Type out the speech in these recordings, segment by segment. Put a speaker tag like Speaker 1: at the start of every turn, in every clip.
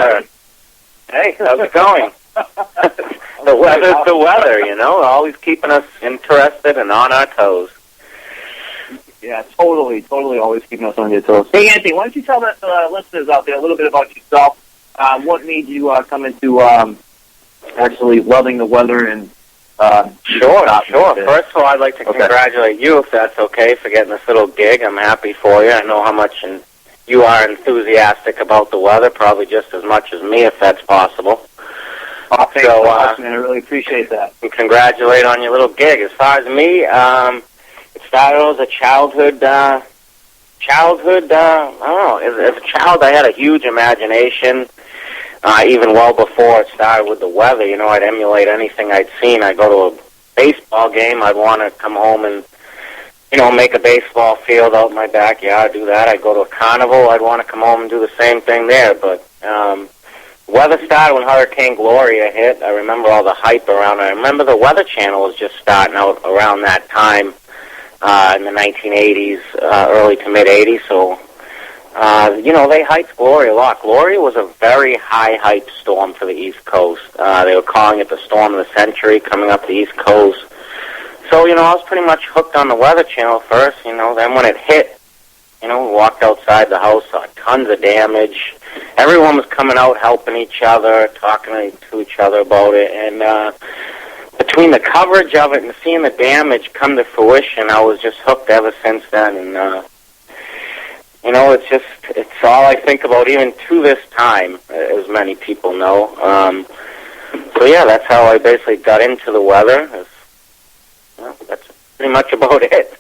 Speaker 1: sir. Hey, how's it going? The weather's the weather, always keeping us interested and on our toes.
Speaker 2: Yeah, totally, always keeping us on your toes. Hey, Anthony, why don't you tell the listeners out there a little bit about yourself? What made you come into actually loving the weather and...
Speaker 1: Sure. First of all, I'd like to congratulate you, if that's okay, for getting this little gig. I'm happy for you. I know how much you are enthusiastic about the weather, probably just as much as me, if that's possible.
Speaker 2: Oh, thanks so much, man. I really appreciate that.
Speaker 1: And congratulate on your little gig. As far as me, it started as a childhood, I don't know, as a child I had a huge imagination. Even well before it started with the weather, I'd emulate anything I'd seen. I'd go to a baseball game. I'd want to come home and, make a baseball field out in my backyard, do that. I'd go to a carnival. I'd want to come home and do the same thing there. But weather started when Hurricane Gloria hit. I remember all the hype around it. I remember the Weather Channel was just starting out around that time in the 1980s, early to mid-80s, so... they hyped Gloria a lot. Gloria was a very high hype storm for the East Coast. They were calling it the storm of the century coming up the East Coast. So, I was pretty much hooked on the Weather Channel first, then when it hit, we walked outside the house, saw tons of damage. Everyone was coming out helping each other, talking to each other about it, and between the coverage of it and seeing the damage come to fruition, I was just hooked ever since then, and it's all I think about even to this time, as many people know. So yeah, that's how I basically got into the weather. That's pretty much about it.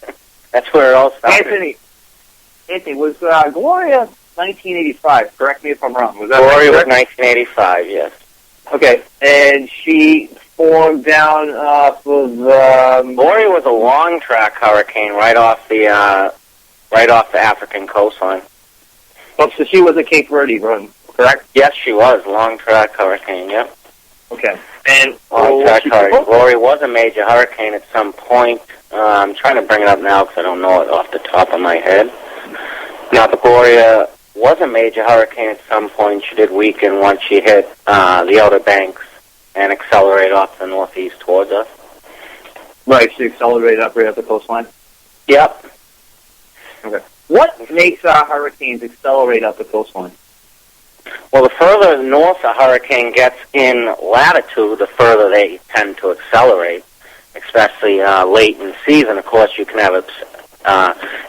Speaker 1: That's where it all started.
Speaker 2: Anthony, was Gloria 1985? Correct me if I'm wrong. Was that
Speaker 1: Gloria was 1985, yes.
Speaker 2: Okay, and she formed down off of...
Speaker 1: Gloria was a long track hurricane right off the African coastline.
Speaker 2: Oh, so she was a Cape Verde run, correct?
Speaker 1: Yes, she was. Long track hurricane, yep.
Speaker 2: Okay. And
Speaker 1: long track hurricane. Gloria was a major hurricane at some point. I'm trying to bring it up now because I don't know it off the top of my head. Now, the Gloria was a major hurricane at some point. She did weaken once she hit the Outer Banks and accelerated off the northeast towards us.
Speaker 2: Right, she accelerated up right at the coastline?
Speaker 1: Yep.
Speaker 2: Okay. What makes hurricanes accelerate up the coastline?
Speaker 1: Well, the further north a hurricane gets in latitude, the further they tend to accelerate, especially late in the season. Of course, you can have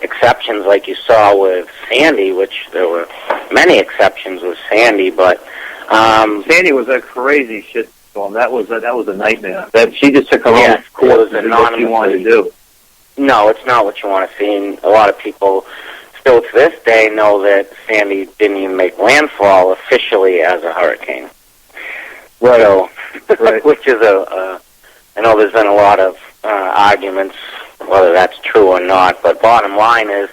Speaker 1: exceptions like you saw with Sandy, which there were many exceptions with Sandy, but...
Speaker 2: Sandy was a crazy shitstorm. That was a nightmare. She just took her own course and did what she wanted to do.
Speaker 1: No, it's not what you want to see, and a lot of people still to this day know that Sandy didn't even make landfall officially as a hurricane.
Speaker 2: Right.
Speaker 1: So, right. Which is I know there's been a lot of arguments whether that's true or not, but bottom line is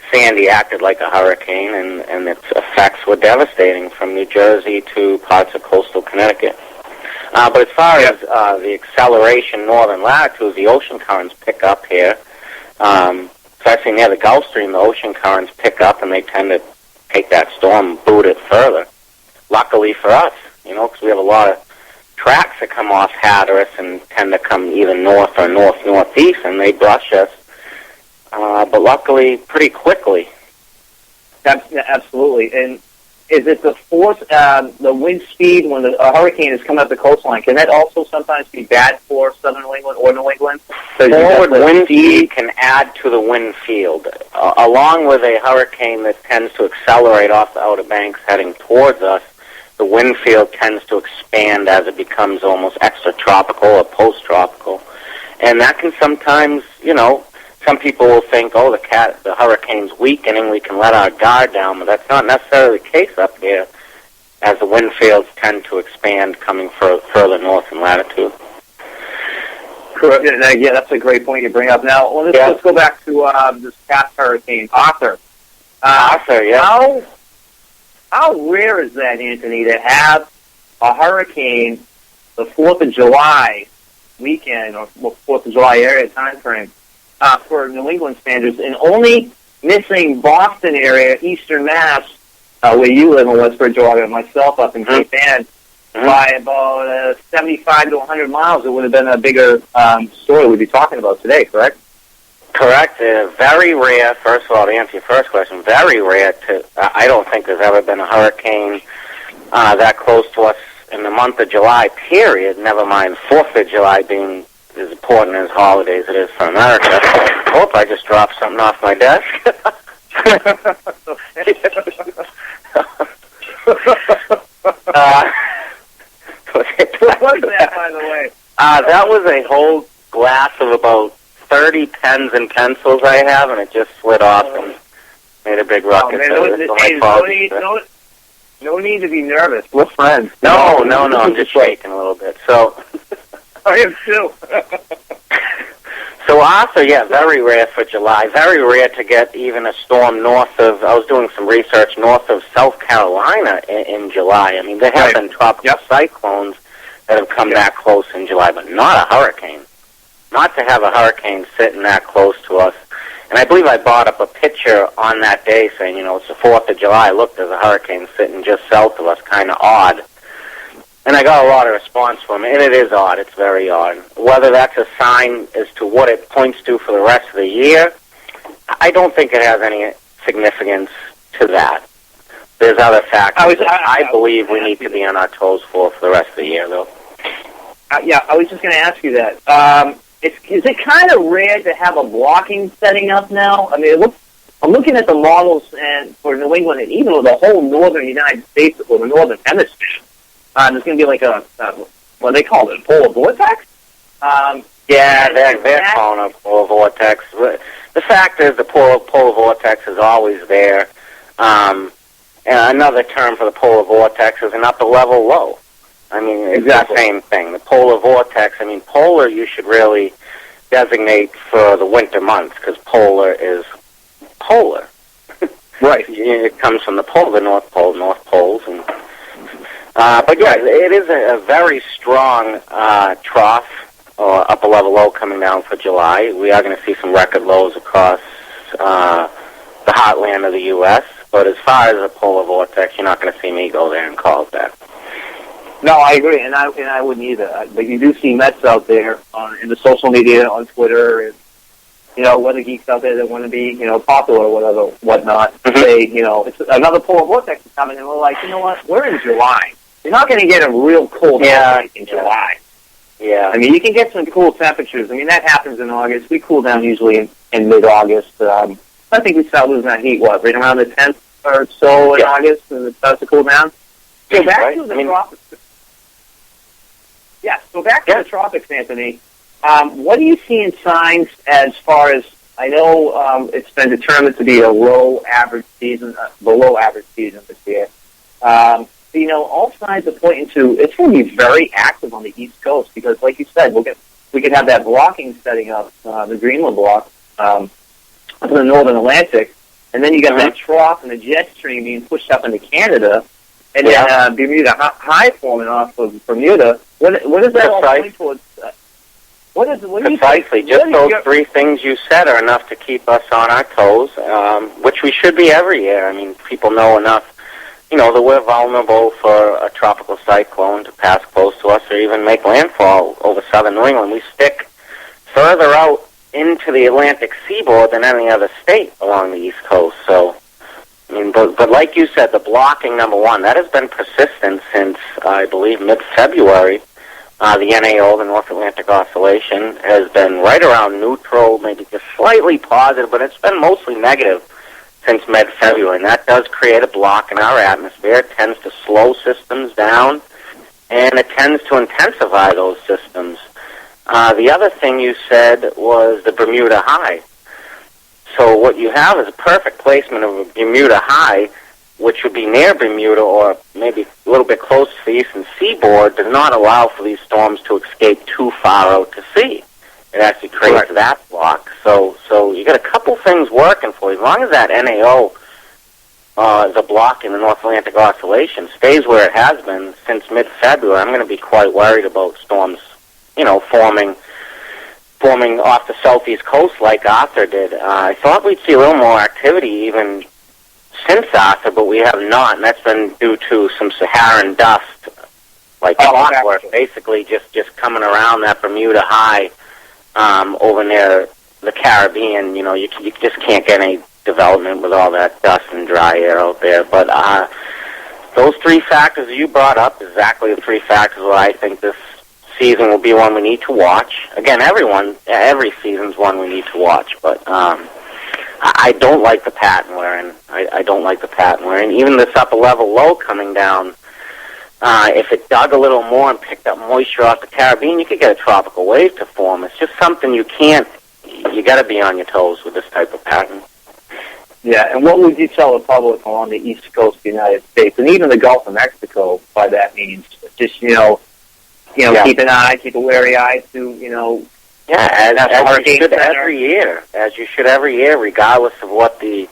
Speaker 1: Sandy acted like a hurricane, and its effects were devastating from New Jersey to parts of coastal Connecticut. But as far as the acceleration northern latitudes, the ocean currents pick up here. Especially near the Gulf Stream, the ocean currents pick up, and they tend to take that storm and boot it further. Luckily for us, because we have a lot of tracks that come off Hatteras and tend to come either north or north-northeast, and they brush us. But luckily, pretty quickly.
Speaker 2: Absolutely. And is it the force, the wind speed when a hurricane is coming up the coastline? Can that also sometimes be bad for southern New England or New England?
Speaker 1: Forward wind speed can add to the wind field. Along with a hurricane that tends to accelerate off the Outer Banks heading towards us, the wind field tends to expand as it becomes almost extratropical or post-tropical. And that can sometimes, some people will think, the hurricane's weakening, we can let our guard down, but that's not necessarily the case up here, as the wind fields tend to expand coming further north in latitude.
Speaker 2: Correct. Yeah, that's a great point you bring up. Now, let's go back to this past hurricane, Arthur.
Speaker 1: Arthur, yeah.
Speaker 2: How rare is that, Anthony, to have a hurricane the 4th of July weekend, or 4th of July area time frame, for New England standards, and only missing Boston area, Eastern Mass, where you live in West Bridgewater, and myself up in Cape Ann, by about 75 to 100 miles, it would have been a bigger story we'd be talking about today, correct?
Speaker 1: Correct. Very rare, first of all, to answer your first question, very rare I don't think there's ever been a hurricane that close to us in the month of July, period, never mind 4th of July being as important as holidays it is for America. Hope I just dropped something off my desk.
Speaker 2: What was that, by the way?
Speaker 1: That was a whole glass of about 30 pens and pencils I have, and it just slid off and made a big ruckus.
Speaker 2: No need to be nervous. We're friends.
Speaker 1: No, I'm just shaking a little bit. So
Speaker 2: I am too.
Speaker 1: So Arthur, yeah, very rare for July. Very rare to get even a storm north of, I was doing some research, north of South Carolina in July. I mean, there have been tropical cyclones that have come that close in July, but not a hurricane. Not to have a hurricane sitting that close to us. And I believe I brought up a picture on that day saying, it's the 4th of July. Look, there's a hurricane sitting just south of us, kind of odd. And I got a lot of response from it, and it is odd. It's very odd. Whether that's a sign as to what it points to for the rest of the year, I don't think it has any significance to that. There's other factors I believe we need to be on our toes for the rest of the year, though.
Speaker 2: I was just going to ask you that. Is it kind of rare to have a blocking setting up now? I mean, I'm looking at the models and for New England and even the whole northern United States or the northern hemisphere. There's going to be like what they call it, a polar vortex?
Speaker 1: They're calling it a polar vortex. The fact is the polar vortex is always there. And another term for the polar vortex is an upper level low. I mean, it's the same thing. The polar vortex, I mean, polar you should really designate for the winter months because polar is polar.
Speaker 2: Right.
Speaker 1: It comes from the pole, the North Poles. And, but yeah, it is a very strong trough or upper level low coming down for July. We are going to see some record lows across the heartland of the U.S., but as far as a polar vortex, you're not going to see me go there and call it that.
Speaker 2: No, I agree, and I wouldn't either. But you do see Mets out there in the social media, on Twitter, and weather geeks out there that want to be popular or whatnot. Say it's another polar vortex is coming, and we're like, you know what? We're in July. You're not going to get a real cold night in July.
Speaker 1: Yeah.
Speaker 2: I mean, you can get some cool temperatures. I mean, that happens in August. We cool down usually in mid-August. I think we start losing that heat, right around the 10th or so in August, and it starts to cool down. So back to the tropics. Yes, so back to the tropics, Anthony. What do you see in signs as far as, I know it's been determined to be a below average season this year. All signs are pointing to it's going to be very active on the East Coast because, like you said, we could have that blocking setting up, the Greenland block, up in the northern Atlantic, and then you got that trough and the jet stream being pushed up into Canada, and then Bermuda High forming off of Bermuda. What is that all point towards?
Speaker 1: Precisely. Just those three things you said are enough to keep us on our toes, which we should be every year. I mean, people know enough, that we're vulnerable for a tropical cyclone to pass close to us or even make landfall over southern New England. We stick further out into the Atlantic seaboard than any other state along the East Coast. So, I mean, but like you said, the blocking, number one, that has been persistent since, I believe, mid-February. The NAO, the North Atlantic Oscillation, has been right around neutral, maybe just slightly positive, but it's been mostly negative since mid-February, and that does create a block in our atmosphere. It tends to slow systems down, and it tends to intensify those systems. The other thing you said was the Bermuda High. So what you have is a perfect placement of a Bermuda High, which would be near Bermuda or maybe a little bit close to the eastern seaboard, does not allow for these storms to escape too far out to sea. It actually creates that block. So you got a couple things working for you. As long as that NAO, the block in the North Atlantic Oscillation, stays where it has been since mid-February, I'm going to be quite worried about storms, forming off the southeast coast like Arthur did. I thought we'd see a little more activity even since Arthur, but we have not, and that's been due to some Saharan dust, like clockwork, basically just coming around that Bermuda High over near the Caribbean. You know, you just can't get any development with all that dust and dry air out there. But those three factors that you brought up, exactly the three factors why I think this season will be one we need to watch. Again, every season's one we need to watch, but I don't like the pattern wearing. I don't like the pattern wearing. Even this upper level low coming down, if it dug a little more and picked up moisture off the Caribbean, you could get a tropical wave to form. It's just something you got to be on your toes with this type of pattern.
Speaker 2: Yeah, and what would you tell the public along the east coast of the United States, and even the Gulf of Mexico, by that means? Just, keep an eye, keep a wary eye to,
Speaker 1: as you should every year. As you should every year, regardless of what the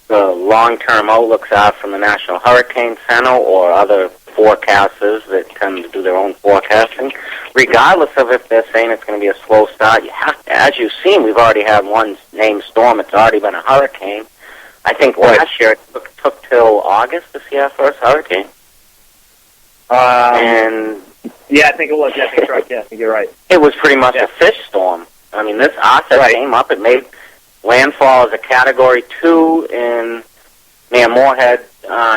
Speaker 1: long-term outlooks are from the National Hurricane Center or other forecasters that tend to do their own forecasting. Regardless of if they're saying it's going to be a slow start, you have to, as you've seen, we've already had one named storm. It's already been a hurricane. I think last year it took till August to see our first hurricane.
Speaker 2: Yeah, I think it was. Yeah, I think you're right. Yeah, I think you're right.
Speaker 1: It was pretty much a fish storm. I mean, this Arthur came up. It made landfall as a Category 2 near Moorhead,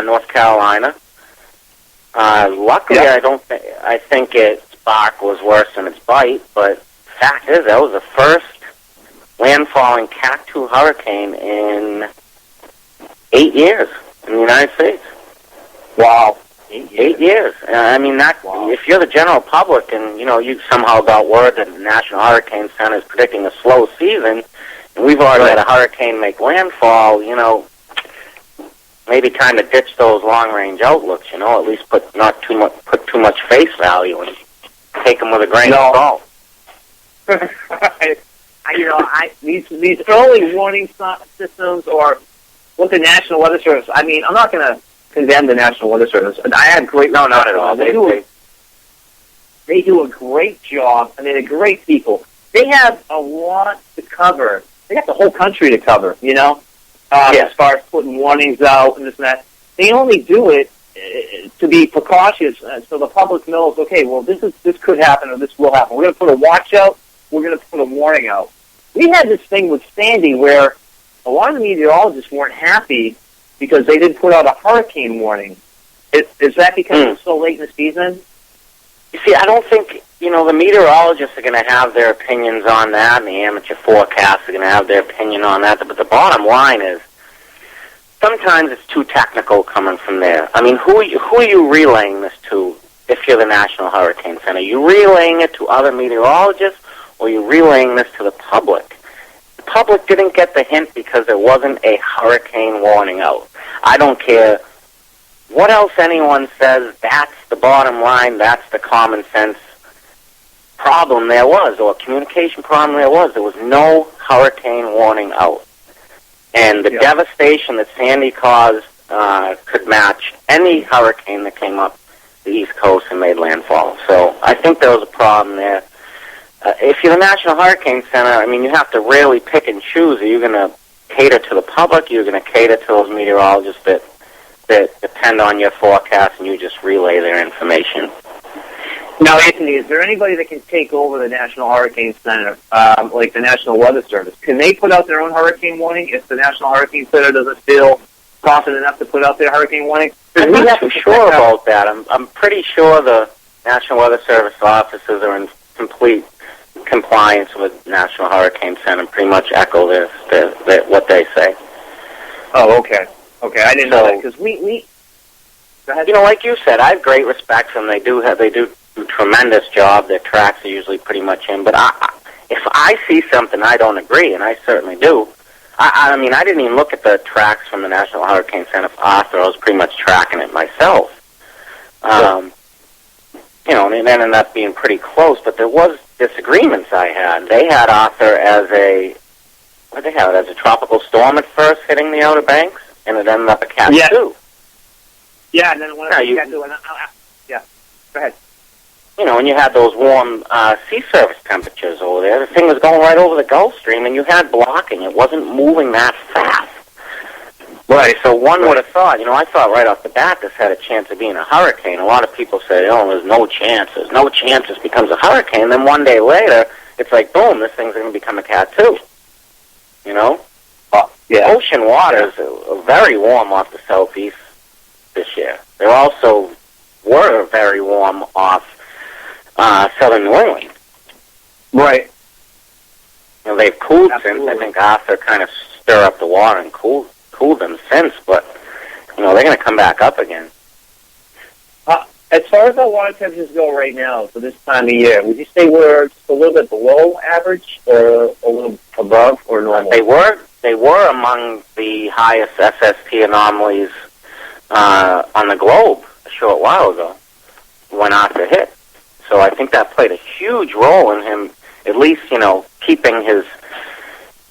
Speaker 1: North Carolina. Luckily, I think its bark was worse than its bite, but the fact is that was the first landfalling Cat 2 hurricane in 8 years in the United States.
Speaker 2: Wow.
Speaker 1: 8 years. I mean, if you're the general public and, you somehow got word that the National Hurricane Center is predicting a slow season, and we've already had a hurricane make landfall, maybe time to ditch those long-range outlooks, at least put too much face value and take them with a grain of salt.
Speaker 2: These early warning systems, or what the National Weather Service, I mean, I'm not going to condemn the National Weather Service. I have great...
Speaker 1: No, not at all.
Speaker 2: They do a great job, and they're great people. They have a lot to cover. They got the whole country to cover, as far as putting warnings out and this and that. They only do it to be precautious, so the public knows, okay, well, this could happen or this will happen. We're going to put a watch out. We're going to put a warning out. We had this thing with Sandy where a lot of the meteorologists weren't happy because they didn't put out a hurricane warning. Is that because it's so late in the season?
Speaker 1: You see, I don't think, the meteorologists are going to have their opinions on that, and the amateur forecasts are going to have their opinion on that, but the bottom line is sometimes it's too technical coming from there. I mean, who are you relaying this to if you're the National Hurricane Center? Are you relaying it to other meteorologists, or are you relaying this to the public? The public didn't get the hint because there wasn't a hurricane warning out. I don't care what else anyone says, that's the bottom line, that's the common sense problem there was, or communication problem there was. There was no hurricane warning out. And the devastation that Sandy caused could match any hurricane that came up the East Coast and made landfall. So I think there was a problem there. If you're the National Hurricane Center, I mean, you have to really pick and choose. Are you going to cater to the public? Are you going to cater to those meteorologists that depend on your forecast and you just relay their information?
Speaker 2: Now, Anthony, is there anybody that can take over the National Hurricane Center, like the National Weather Service? Can they put out their own hurricane warning if the National Hurricane Center doesn't feel confident enough to put out their hurricane warning?
Speaker 1: I'm not too sure about that. I'm pretty sure the National Weather Service offices are in complete compliance with National Hurricane Center and pretty much echo what they say.
Speaker 2: Oh, okay. Okay, I didn't know that because we go ahead.
Speaker 1: Like you said, I have great respect for them. They do a tremendous job. Their tracks are usually pretty much in. But if I see something I don't agree, and I certainly do, I mean, I didn't even look at the tracks from the National Hurricane Center for Arthur. I was pretty much tracking it myself. And it ended up being pretty close. But there was disagreements I had. They had Arthur as a tropical storm at first, hitting the Outer Banks, and it ended up a Cat 2.
Speaker 2: Yeah, and then when Cat 2, yeah, go ahead.
Speaker 1: And you had those warm sea surface temperatures over there. The thing was going right over the Gulf Stream, and you had blocking. It wasn't moving that fast.
Speaker 2: Right.
Speaker 1: So one would have thought, I thought right off the bat this had a chance of being a hurricane. A lot of people say, there's no chance. There's no chance this becomes a hurricane. Then one day later, it's like, boom, this thing's going to become a Cat 2.
Speaker 2: Yeah.
Speaker 1: Ocean waters are very warm off the southeast this year. They also were very warm off southern New England.
Speaker 2: Right.
Speaker 1: They've cooled since. I think Arthur kind of stir up the water and cooled them since, but they're going to come back up again.
Speaker 2: As far as our water temperatures go right now for this time of year, would you say we're just a little bit below average or a little above or normal?
Speaker 1: They were among the highest SST anomalies on the globe a short while ago when Arthur hit. So I think that played a huge role in him, at least, keeping his...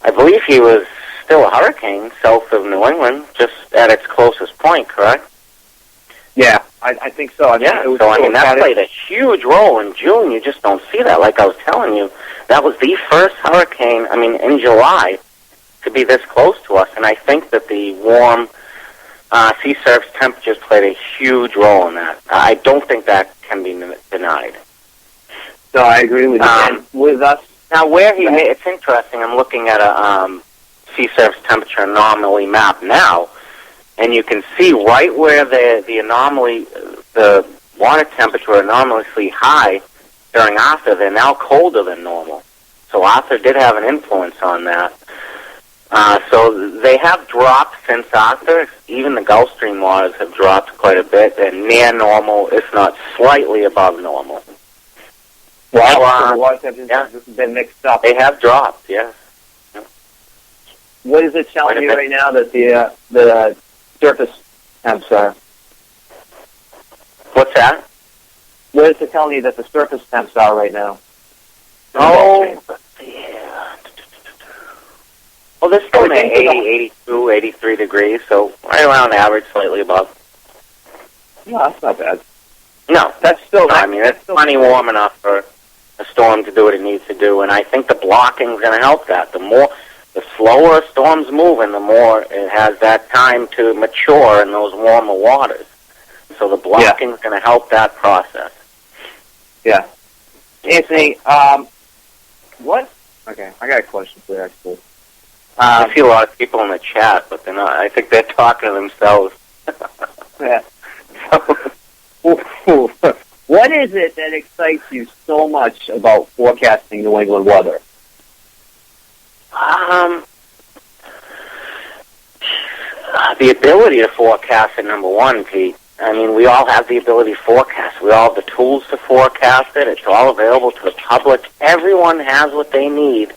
Speaker 1: I believe he was still a hurricane south of New England, just at its closest point, correct?
Speaker 2: Yeah, I think so.
Speaker 1: That played a huge role in June. You just don't see that. Like I was telling you, that was the first hurricane, in July, to be this close to us. And I think that the warm sea surface temperatures played a huge role in that. I don't think that can be denied.
Speaker 2: No, I agree with you. And with us...
Speaker 1: Now, it's interesting. I'm looking at a sea surface temperature anomaly map now, and you can see right where the anomaly, the water temperature were anomalously high during Arthur. They're now colder than normal. So Arthur did have an influence on that. So they have dropped since Arthur. Even the Gulf Stream waters have dropped quite a bit. They're near normal, if not slightly above normal.
Speaker 2: Wow, the water temperatures have been mixed up.
Speaker 1: They have dropped, yes.
Speaker 2: What is it telling you right now that the surface temps are?
Speaker 1: What's that?
Speaker 2: What is it telling you that the surface temps are right now?
Speaker 1: Oh, yeah. Well, they're still 80, 82, 83 degrees, so right around average, slightly above.
Speaker 2: No, that's not bad.
Speaker 1: No,
Speaker 2: that's still.
Speaker 1: It's plenty warm enough for a storm to do what it needs to do, and I think the blocking is going to help that. The slower a storm's moving, the more it has that time to mature in those warmer waters. So the blocking is going to help that process.
Speaker 2: Yeah. Anthony, what? Okay, I got a question for you, actually.
Speaker 1: I see a lot of people in the chat, but they're not. I think they're talking to themselves.
Speaker 2: Yeah. What is it that excites you so much about forecasting New England weather?
Speaker 1: The ability to forecast it, number one, Pete. We all have the ability to forecast. We all have the tools to forecast it. It's all available to the public. Everyone has what they need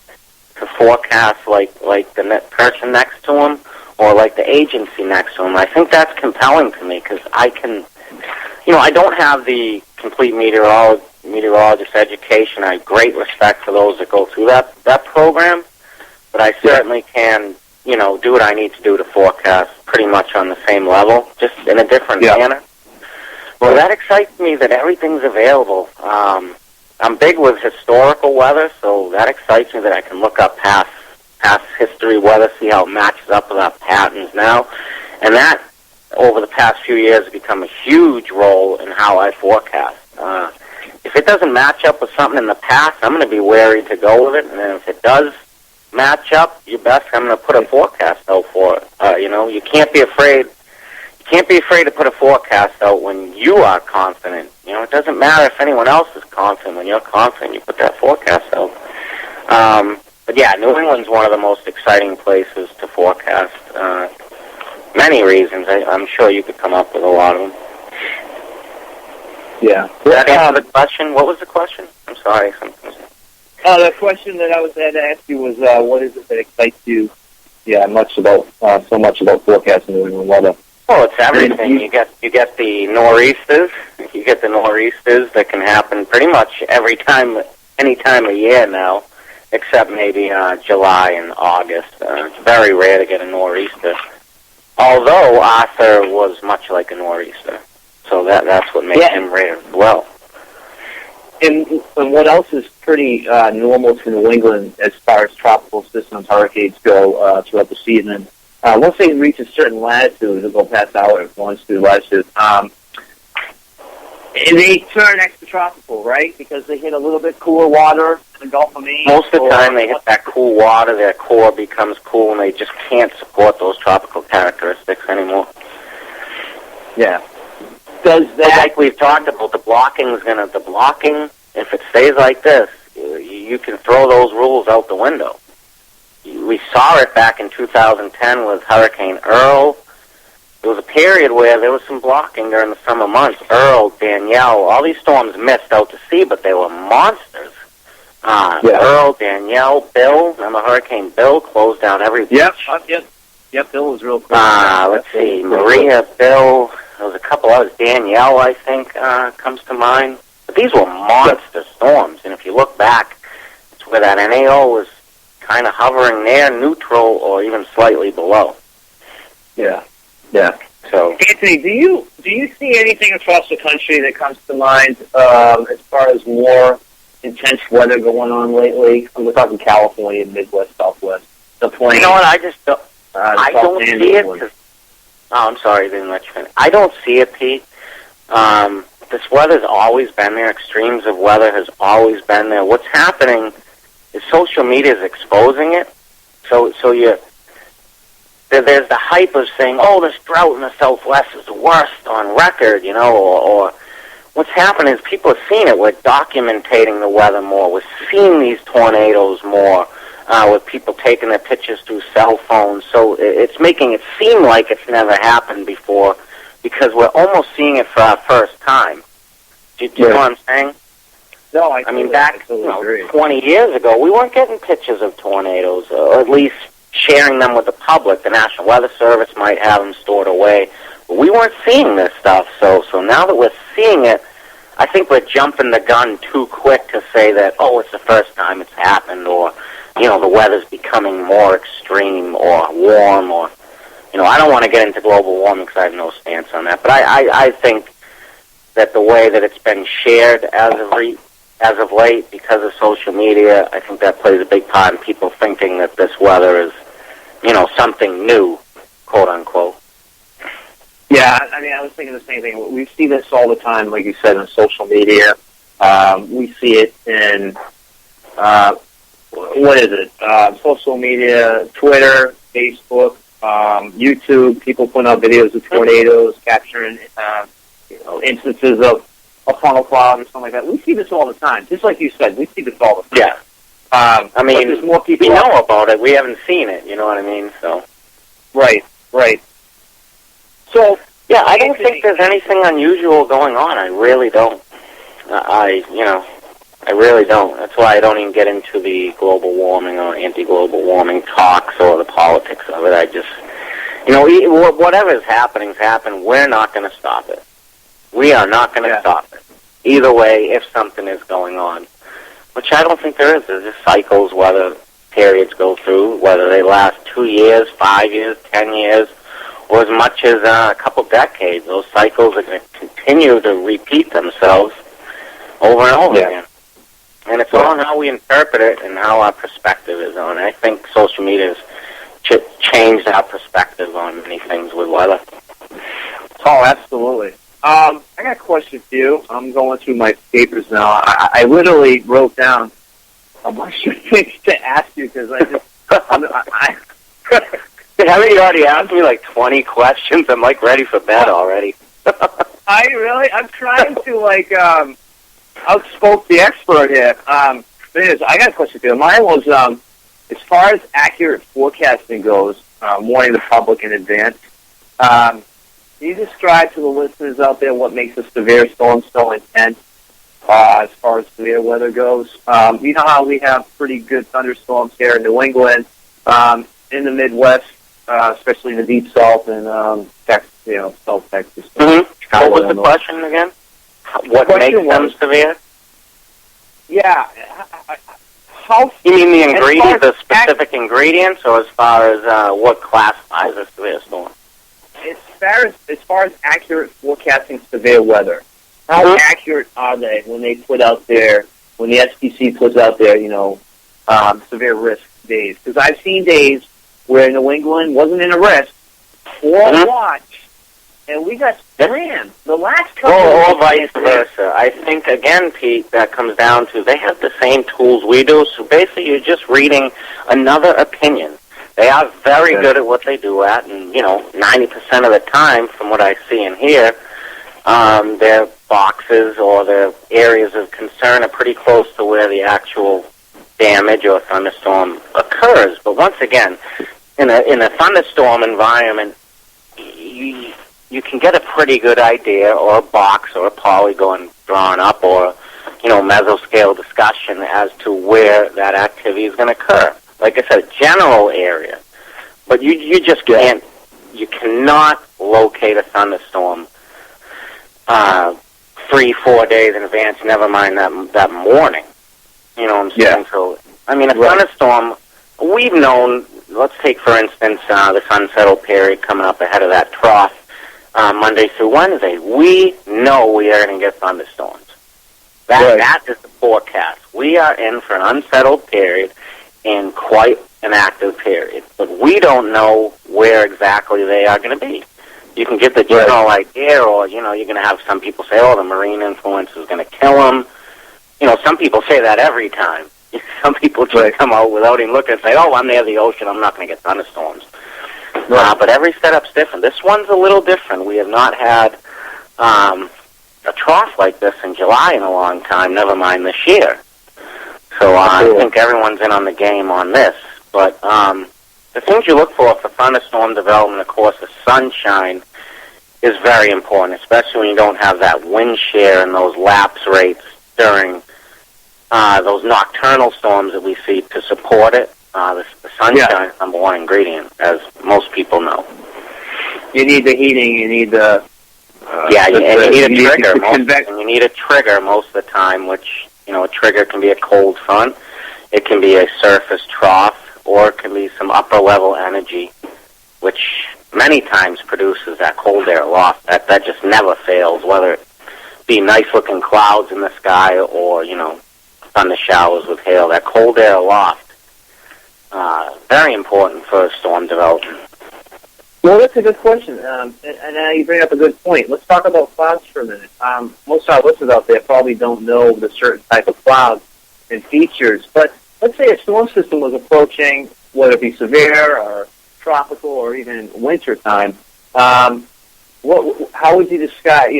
Speaker 1: to forecast, like the person next to them or like the agency next to them. I think that's compelling to me because I can... I don't have the complete meteorologist education. I have great respect for those that go through that program, but I certainly can, do what I need to do to forecast pretty much on the same level, just in a different manner. Well, that excites me that everything's available. I'm big with historical weather, so that excites me that I can look up past history weather, see how it matches up with our patterns now, and that over the past few years has become a huge role in how I forecast. If it doesn't match up with something in the past, I'm going to be wary to go with it, and then if it does match up, you best I'm going to put a forecast out for it. You can't be afraid. You can't be afraid to put a forecast out when you are confident. It doesn't matter if anyone else is confident. When you're confident, you put that forecast out. But yeah, New England's one of the most exciting places to forecast. Many reasons. I'm sure you could come up with a lot of them.
Speaker 2: Yeah.
Speaker 1: Did that answer the question? What was the question? I'm sorry.
Speaker 2: The question that I had to ask you was, what is it that excites you? Yeah, so much about forecasting New England weather.
Speaker 1: Well, it's everything. You get the nor'easters. You get the nor'easters that can happen pretty much any time of year now, except maybe July and August. It's very rare to get a nor'easter. Although Arthur was much like a nor'easter, so that's what makes him rare as well.
Speaker 2: And what else is pretty normal to New England as far as tropical systems, hurricanes go throughout the season? once they reach a certain latitude, they'll go past our longitude, latitude, and they turn extratropical, right? Because they hit a little bit cooler water in the Gulf of Maine.
Speaker 1: Most of the time they hit that cool water, their core becomes cool, and they just can't support those tropical characteristics anymore.
Speaker 2: Yeah. Does that...
Speaker 1: But like we've talked about, the blocking, if it stays like this, you can throw those rules out the window. We saw it back in 2010 with Hurricane Earl. There was a period where there was some blocking during the summer months. Earl, Danielle, all these storms missed out to sea, but they were monsters. Earl, Danielle, Bill, remember Hurricane Bill closed down every beach?
Speaker 2: Yep, Bill was real cool.
Speaker 1: Let's see, Maria, Bill, there was a couple others. Danielle, I think, comes to mind. But these were monster storms, and if you look back, it's where that NAO was kind of hovering near neutral or even slightly below.
Speaker 2: Yeah. So, Anthony, do you see anything across the country that comes to mind as far as more intense weather going on lately? We're talking California, Midwest, Southwest. The plains.
Speaker 1: You know what? I just don't. I don't see it. I'm sorry, I didn't let you finish. I don't see it, Pete. This weather's always been there. Extremes of weather has always been there. What's happening is social media is exposing it. So there's the hype of saying, oh, this drought in the Southwest is the worst on record, or what's happening is people are seeing it. We're documenting the weather more. We're seeing these tornadoes more with people taking their pictures through cell phones. So it's making it seem like it's never happened before because we're almost seeing it for our first time. Do you know what I'm saying?
Speaker 2: No, I mean,
Speaker 1: back 20 years ago, we weren't getting pictures of tornadoes, or at least sharing them with the public. The National Weather Service might have them stored away. But we weren't seeing this stuff, so now that we're seeing it, I think we're jumping the gun too quick to say that, oh, it's the first time it's happened, or, the weather's becoming more extreme or warm, or, I don't want to get into global warming because I have no stance on that. But I think that the way that it's been shared as of late because of social media, I think that plays a big part in people thinking that this weather is, something new, quote unquote.
Speaker 2: Yeah, I mean, I was thinking the same thing. We see this all the time, like you said, on social media. We see it in, social media, Twitter, Facebook, YouTube, people putting out videos of tornadoes, capturing, instances of a funnel cloud or something like that. We see this all the time. Just like you said, we see this all the time.
Speaker 1: Yeah. I mean, there's more people we know about it. We haven't seen it, you know what I mean? So.
Speaker 2: Right. So,
Speaker 1: yeah, I don't think there's anything unusual going on. I really don't. I really don't. That's why I don't even get into the global warming or anti-global warming talks or the politics of it. I just, whatever is happening. We're not going to stop it. We are not going to stop it. Either way, if something is going on, which I don't think there is. There's just cycles, whether periods go through, whether they last 2 years, 5 years, 10 years, or as much as a couple decades. Those cycles are going to continue to repeat themselves over and over again. And it's all on how we interpret it and how our perspective is on it. I think social media has changed our perspective on many things with weather.
Speaker 2: Oh, absolutely. I got a question for you. I'm going through my papers now. I literally wrote down a bunch of things to ask you because I just...
Speaker 1: Haven't you already asked me like 20 questions? I'm like ready for bed already.
Speaker 2: I'm trying to outspoke the expert here. I got a question for you. Mine was, as far as accurate forecasting goes, warning the public in advance, can you describe to the listeners out there what makes a severe storm so intense as far as severe weather goes? You know how we have pretty good thunderstorms here in New England, in the Midwest, especially in the Deep South and Texas, South Texas.
Speaker 1: Mm-hmm. What was the question again? What makes them severe?
Speaker 2: Yeah.
Speaker 1: You mean the ingredients, the specific ingredients, or as far as what classifies a severe storm?
Speaker 2: As far as accurate forecasting severe weather, how accurate are they when they put out there, when the SPC puts out there, severe risk days? Because I've seen days where New England wasn't in a risk, or watch, and we got ran the last couple.
Speaker 1: Or vice versa. I think again, Pete, that comes down to they have the same tools we do. So basically, you're just reading another opinion. They are very good at what they do at, and 90% of the time, from what I see and hear, their boxes or their areas of concern are pretty close to where the actual damage or thunderstorm occurs. But once again, in a thunderstorm environment, you can get a pretty good idea, or a box, or a polygon drawn up, or mesoscale discussion as to where that activity is going to occur. Like I said, a general area, but you just can't. You cannot locate a thunderstorm 3-4 days in advance. Never mind that morning. You know what I'm saying? So I mean, a thunderstorm. We've known. Let's take, for instance, this unsettled period coming up ahead of that trough, Monday through Wednesday. We know we are going to get thunderstorms. That is the forecast. We are in for an unsettled period and quite an active period. But we don't know where exactly they are going to be. You can get the general idea, or, you're going to have some people say, the marine influence is going to kill them. Some people say that every time. Some people just come out without even looking and say, I'm near the ocean, I'm not going to get thunderstorms. But every setup's different. This one's a little different. We have not had a trough like this in July in a long time, never mind this year. So I think everyone's in on the game on this. But the things you look for thunderstorm development, of course, the sunshine is very important, especially when you don't have that wind shear and those lapse rates during those nocturnal storms that we see to support it. The sunshine is number one ingredient, as most people know.
Speaker 2: You need the heating. You need the
Speaker 1: you need a trigger. And you need a trigger most of the time, which a trigger can be a cold front, it can be a surface trough, or it can be some upper level energy, which many times produces that cold air loft. That just never fails, whether it be nice looking clouds in the sky or thunder showers with hail. That cold air loft, very important for storm development.
Speaker 2: Well, that's a good question, and you bring up a good point. Let's talk about clouds for a minute. Most of our listeners out there probably don't know the certain type of clouds and features, but let's say a storm system was approaching, whether it be severe or tropical or even winter time. How would you describe,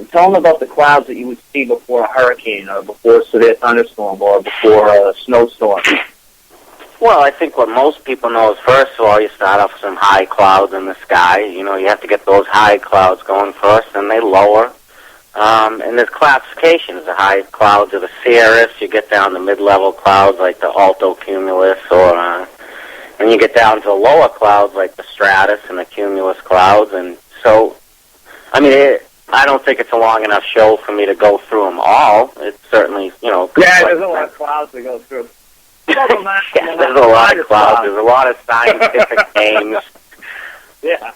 Speaker 2: tell them about the clouds that you would see before a hurricane or before a severe thunderstorm or before a snowstorm?
Speaker 1: Well, I think what most people know is, first of all, you start off with some high clouds in the sky. You have to get those high clouds going first, and they lower. And there's classifications. The high clouds are the cirrus. You get down to mid-level clouds like the altocumulus, and you get down to the lower clouds like the stratus and the cumulus clouds. And so, I mean, I don't think it's a long enough show for me to go through them all. It's certainly,
Speaker 2: there's a lot of clouds to go through.
Speaker 1: There's a lot of clouds. There's a lot of scientific names.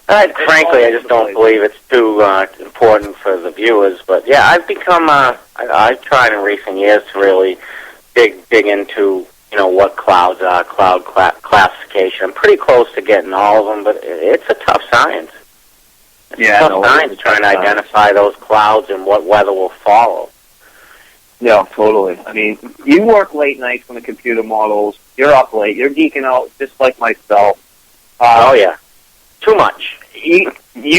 Speaker 1: Frankly, I just don't believe it's too important for the viewers. But I've become I've tried in recent years to really dig into what clouds are, cloud classification. I'm pretty close to getting all of them, but it's a tough science. It's a tough science trying to identify those clouds and what weather will follow.
Speaker 2: Yeah, totally. I mean, you work late nights on the computer models. You're up late. You're geeking out just like myself.
Speaker 1: Too much.
Speaker 2: You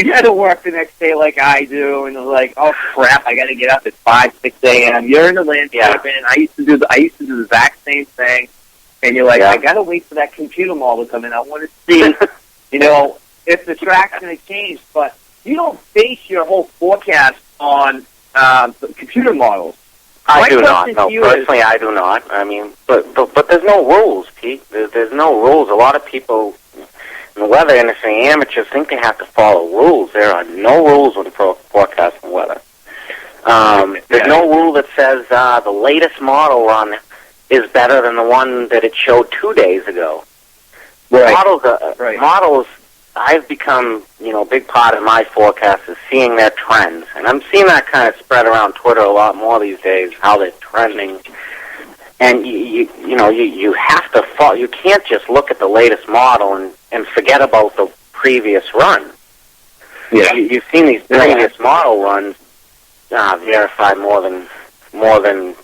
Speaker 2: got to work the next day like I do, and like, oh crap, I got to get up at 5, 6 a.m. You're in the landscaping. I used to do the exact same thing, and you're like, I got to wait for that computer model to come in. I want to see, if the track's going to change. But you don't base your whole forecast on the computer models.
Speaker 1: I do not. No, personally, I do not. I mean, but there's no rules, Pete. There's no rules. A lot of people in the weather industry, amateurs, think they have to follow rules. There are no rules when forecasting weather. There's no rule that says the latest model run is better than the one that it showed 2 days ago.
Speaker 2: Right.
Speaker 1: Models. I've become, a big part of my forecast is seeing their trends. And I'm seeing that kind of spread around Twitter a lot more these days, how they're trending. And, you have to follow. You can't just look at the latest model and and forget about the previous run.
Speaker 2: Yeah.
Speaker 1: You've seen these previous model runs verify more than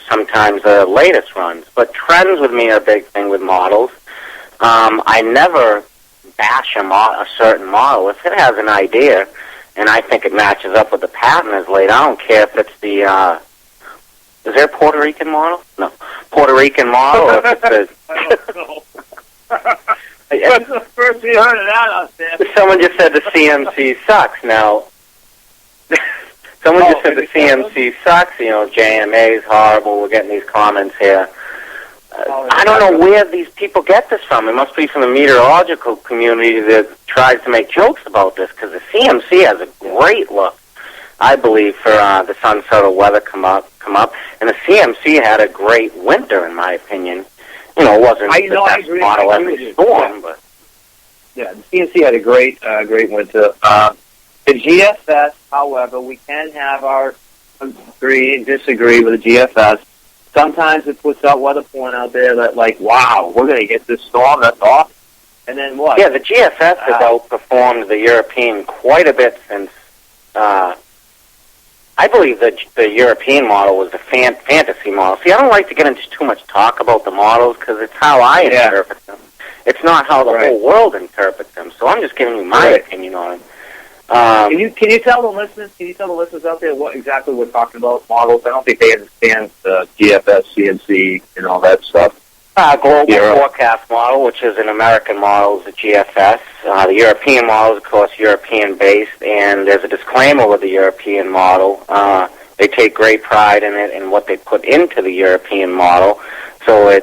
Speaker 1: sometimes the latest runs. But trends with me are a big thing with models. I never bash a certain model. If it has an idea and I think it matches up with the patent as laid, I don't care if it's the, is there a Puerto Rican model? No. Puerto Rican model, or if it's
Speaker 2: I don't know. That's the first we heard of that out there.
Speaker 1: Someone just said the CMC sucks. Now, someone just said the CMC sucks. You know, JMA is horrible. We're getting these comments here. I don't know where these people get this from. It must be from the meteorological community that tries to make jokes about this, because the CMC has a great look, I believe, for the sun-settled weather come up. And the CMC had a great winter, in my opinion. You know, it wasn't the best model every storm, but...
Speaker 2: Yeah, the CNC had a great winter. The GFS, however, we can have our agree and disagree with the GFS. Sometimes it puts out weather point out there that, like, wow, we're going to get this storm, that's awesome. And then what?
Speaker 1: Yeah, the GFS has outperformed the European quite a bit since... I believe that the European model was a fantasy model. See, I don't like to get into too much talk about the models because it's how I interpret them. It's not how the whole world interprets them. So I'm just giving you my opinion on them.
Speaker 2: Can you tell the listeners out there what exactly we're talking about models? I don't think they understand the GFS, CNC, and all that stuff.
Speaker 1: Global forecast model, which is an American model, is the GFS. The European model is, of course, European-based, and there's a disclaimer with the European model. They take great pride in it and what they put into the European model. So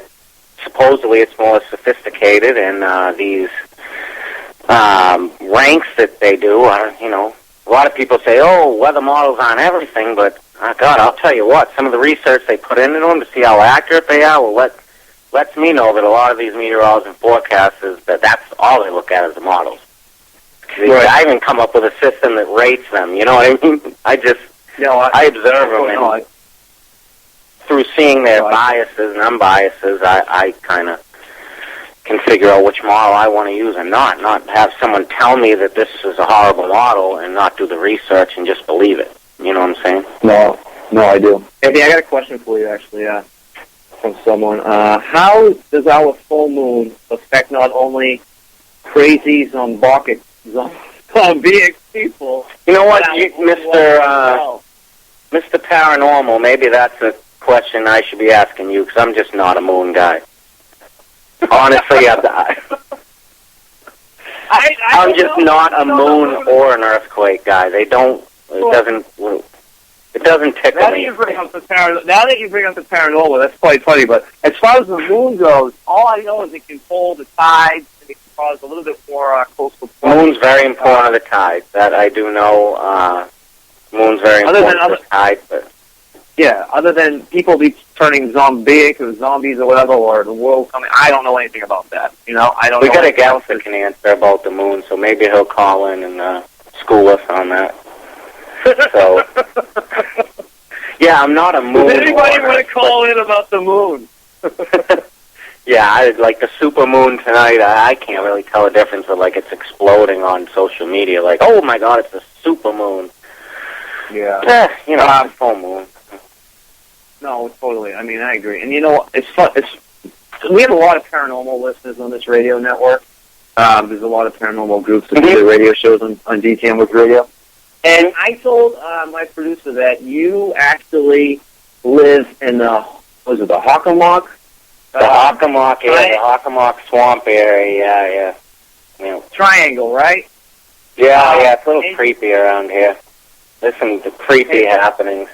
Speaker 1: supposedly it's more sophisticated, and these ranks that they do are, you know, a lot of people say, oh, weather models aren't everything, but, God, I'll tell you what, some of the research they put into them to see how accurate they are lets me know that a lot of these meteorologists and forecasters, that's all they look at is the models. I even come up with a system that rates them, you know what I mean? I observe them, and through seeing their biases and unbiases, I kind of can figure out which model I want to use and not have someone tell me that this is a horrible model and not do the research and just believe it. You know what I'm saying?
Speaker 2: No, I do. Andy, I got a question for you, actually, from someone. How does our full moon affect not only crazy zombic people?
Speaker 1: You know what, Mr. Paranormal, maybe that's a question I should be asking you, because I'm just not a moon guy. Honestly, I'm just not a moon or an earthquake guy. It doesn't tickle me.
Speaker 2: Now that you bring up the paranormal, that's quite funny. But as far as the moon goes, all I know is it can hold the tides and it can cause a little bit more coastal flooding.
Speaker 1: Moon's very important to the tides. That I do know. Moon's very important to the tides. But
Speaker 2: yeah, other than people be turning zombies or whatever, or the world coming, I don't know anything about that. You know, I don't.
Speaker 1: We got a guest that can answer about the moon, so maybe he'll call in and school us on that. So, yeah, I'm not a moon.
Speaker 2: Does anybody want to call in about the moon?
Speaker 1: Yeah, like the super moon tonight, I can't really tell the difference, but like it's exploding on social media. Like, oh my God, it's a super moon.
Speaker 2: Yeah.
Speaker 1: You know, it's full moon.
Speaker 2: No, totally. I mean, I agree. And you know, it's fun. We have a lot of paranormal listeners on this radio network. There's a lot of paranormal groups that do radio shows on DTM with radio. And I told my producer that you actually live in the Hockomock?
Speaker 1: The Hockomock, the Hockomock swamp area, yeah.
Speaker 2: Triangle, right?
Speaker 1: Yeah, it's a little creepy around here. There's some creepy happenings.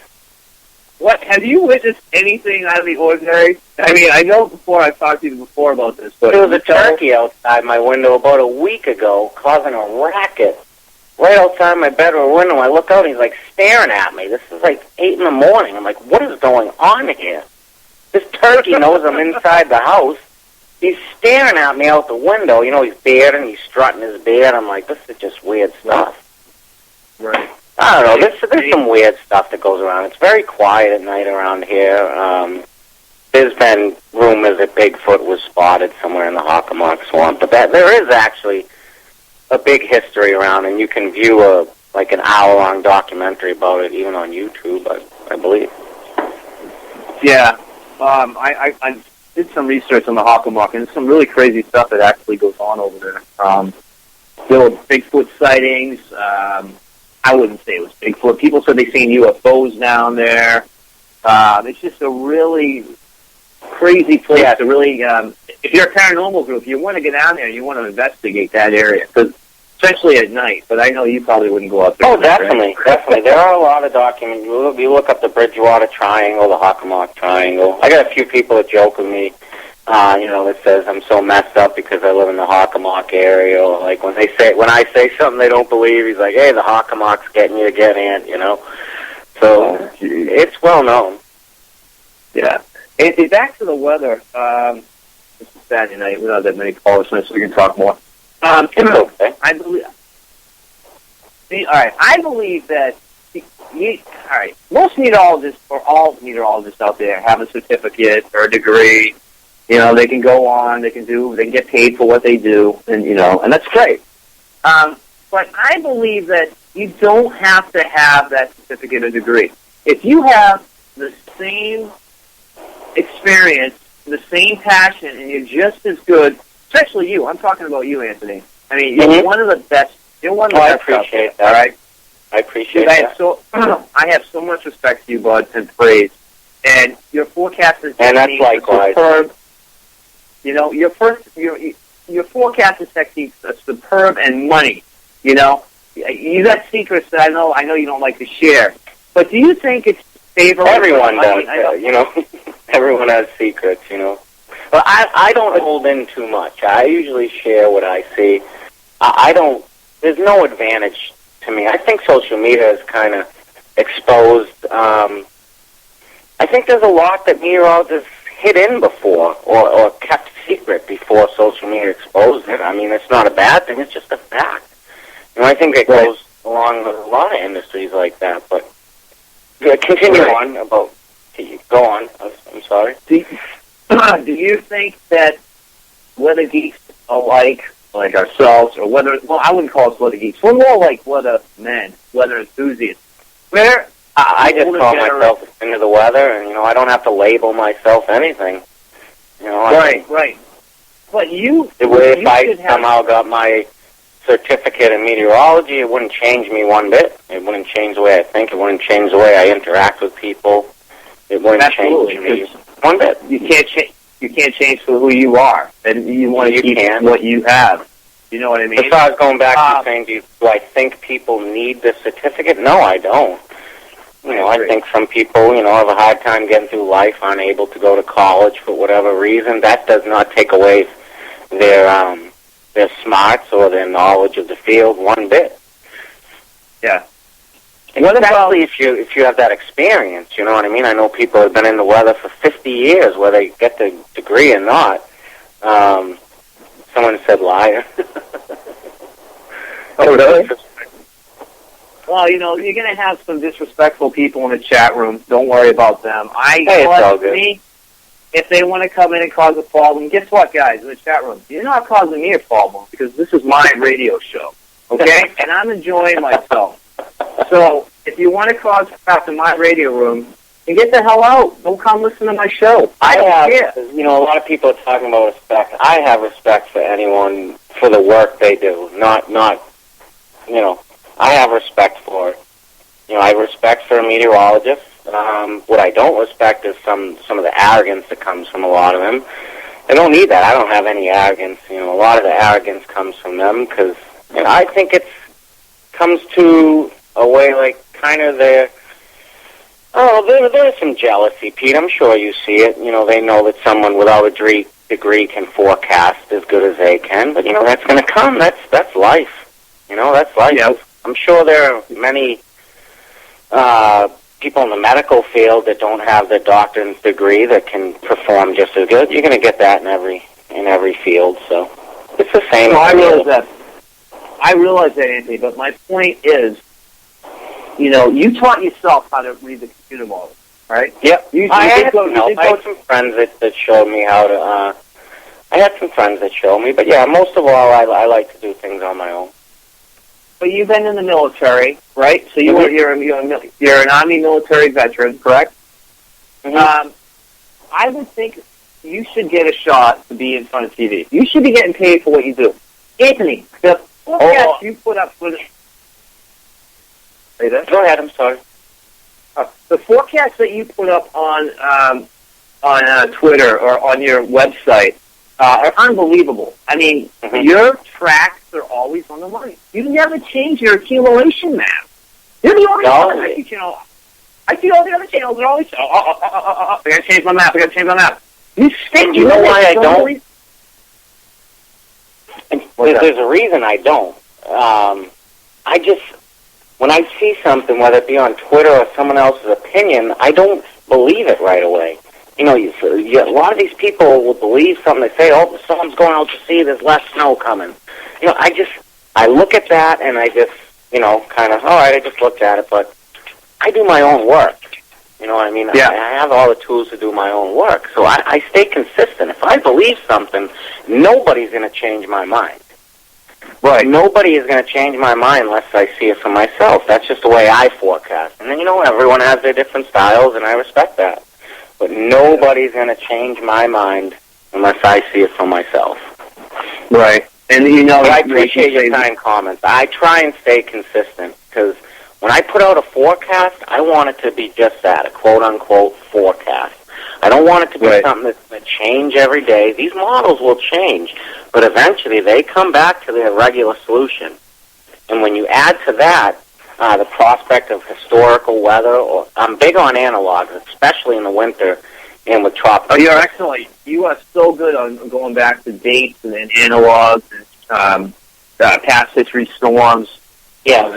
Speaker 2: What, have you witnessed anything out of the ordinary? I mean, I know I've talked to you before about this, but...
Speaker 1: There was a turkey outside my window about a week ago causing a racket. Right outside my bedroom window, I look out and he's like staring at me. This is like 8 in the morning. I'm like, what is going on here? This turkey knows I'm inside the house. He's staring at me out the window. You know, he's bearded and he's strutting his beard. I'm like, this is just weird stuff.
Speaker 2: Right.
Speaker 1: I don't know. There's some weird stuff that goes around. It's very quiet at night around here. there's been rumors that Bigfoot was spotted somewhere in the Hockomock Swamp, but there is actually a big history around, and you can view an hour-long documentary about it, even on YouTube, I believe.
Speaker 2: Yeah, I did some research on the Hockomock, and there's some really crazy stuff that actually goes on over there. There were Bigfoot sightings. I wouldn't say it was Bigfoot. People said they seen UFOs down there. It's just a really crazy place to really, if you're a paranormal group, you want to get down there and you want to investigate that area, because especially at night. But I know you probably wouldn't go out there.
Speaker 1: Oh, definitely, definitely. There are a lot of documents. You look up the Bridgewater Triangle, the Hockomock Triangle. I got a few people that joke with me, that says I'm so messed up because I live in the Hockomock area. Or like when I say something they don't believe, he's like, "Hey, the Hockomock's getting you again, So it's well known.
Speaker 2: Yeah. And back to the weather. This is Saturday night. We don't have that many callers, so we can talk more.
Speaker 1: Okay.
Speaker 2: I believe. All right. I believe that. All right. Most meteorologists, or all meteorologists out there, have a certificate or a degree. They can go on. They can get paid for what they do, and that's great. But I believe that you don't have to have that certificate or degree. If you have the same experience, the same passion, and you're just as good, especially you. I'm talking about you, Anthony. I mean, you're one of the best. You're one of the best.
Speaker 1: I appreciate that.
Speaker 2: All right?
Speaker 1: I appreciate that.
Speaker 2: I have so much respect for you, bud, and praise. And your forecasting
Speaker 1: and that's likewise.
Speaker 2: Superb. Your forecasting techniques are superb, and money. You got secrets that I know you don't like to share. But do you think it's favorable?
Speaker 1: Everyone does. Everyone has secrets, But I don't hold in too much. I usually share what I see. There's no advantage to me. I think social media is kind of exposed. I think there's a lot that meteorologists hid in before or kept secret before social media exposed it. I mean, it's not a bad thing. It's just a fact. I think it goes along with a lot of industries like that. But continue on about... Go on. I'm sorry.
Speaker 2: Do you think that weather geeks alike, like ourselves, or I wouldn't call us weather geeks. We're more like weather men, weather enthusiasts.
Speaker 1: I just call myself into the weather, and, I don't have to label myself anything.
Speaker 2: Right. But
Speaker 1: if I somehow got my certificate in meteorology, it wouldn't change me one bit. It wouldn't change the way I think. It wouldn't change the way I interact with people. It wouldn't change me one bit.
Speaker 2: You can't change for who you are, and you want to keep what you have. You know what I mean?
Speaker 1: As far as going back to saying, do I think people need the certificate? No, I don't. I think some people, have a hard time getting through life, aren't able to go to college for whatever reason. That does not take away their smarts or their knowledge of the field one bit.
Speaker 2: Yeah.
Speaker 1: Especially if you have that experience, you know what I mean? I know people have been in the weather for 50 years, whether they get the degree or not. Someone said liar.
Speaker 2: Oh, really? Well, you're going to have some disrespectful people in the chat room. Don't worry about them.
Speaker 1: It's all good.
Speaker 2: If they want to come in and cause a problem, guess what, guys, in the chat room? You're not causing me a problem because this is my radio show, okay? And I'm enjoying myself. So if you want to cause crap in my radio room, then get the hell out. Don't come listen to my show. I don't care.
Speaker 1: A lot of people are talking about respect. I have respect for anyone for the work they do. I have respect for it. I have respect for a meteorologist. What I don't respect is some of the arrogance that comes from a lot of them. I don't need that. I don't have any arrogance. A lot of the arrogance comes from them because I think it comes to a way like kind of there's some jealousy, Pete. I'm sure you see it. They know that someone without a degree can forecast as good as they can, but that's going to come. That's life. That's life.
Speaker 2: Yeah.
Speaker 1: I'm sure there are many people in the medical field that don't have the doctor's degree that can perform just as good. You're going to get that in every field. So it's the same.
Speaker 2: No, I realize that, Anthony. But my point is, you taught yourself how to read the computer model. right?
Speaker 1: Yep. I had
Speaker 2: go
Speaker 1: some friends that showed me how to. I had some friends that showed me, but yeah, most of all, I like to do things on my own.
Speaker 2: But you've been in the military, right? So you're an Army military veteran, correct?
Speaker 1: Mm-hmm.
Speaker 2: I would think you should get a shot to be in front of TV. You should be getting paid for what you do. Anthony, the forecast you put up for
Speaker 1: Go ahead, I'm sorry.
Speaker 2: The forecast that you put up on Twitter or on your website are unbelievable. I mean, your tracks are always on the money. You never change your accumulation map. You're the only one. I see all the other channels. They're always, I got to change my map. You stick.
Speaker 1: You know why I don't? There's a reason I don't. I just, when I see something, whether it be on Twitter or someone else's opinion, I don't believe it right away. You know, a lot of these people will believe something. They say, oh, someone's going out to sea, there's less snow coming. You know, I look at that and I just, kind of, all right, I just looked at it, but I do my own work. You know what I mean?
Speaker 2: Yeah.
Speaker 1: I have all the tools to do my own work. So I stay consistent. If I believe something, nobody's going to change my mind.
Speaker 2: Right.
Speaker 1: Nobody is going to change my mind unless I see it for myself. That's just the way I forecast. And then, everyone has their different styles, and I respect that. But nobody's going to change my mind unless I see it for myself.
Speaker 2: Right. And
Speaker 1: But I appreciate your kind comments. I try and stay consistent because when I put out a forecast, I want it to be just that, a quote-unquote forecast. I don't want it to be something that's going to change every day. These models will change, but eventually they come back to their regular solution. And when you add to that the prospect of historical weather, I'm big on analogs, especially in the winter and with tropical.
Speaker 2: Oh, you're excellent. You are so good on going back to dates and analogs and past history storms.
Speaker 1: Yeah,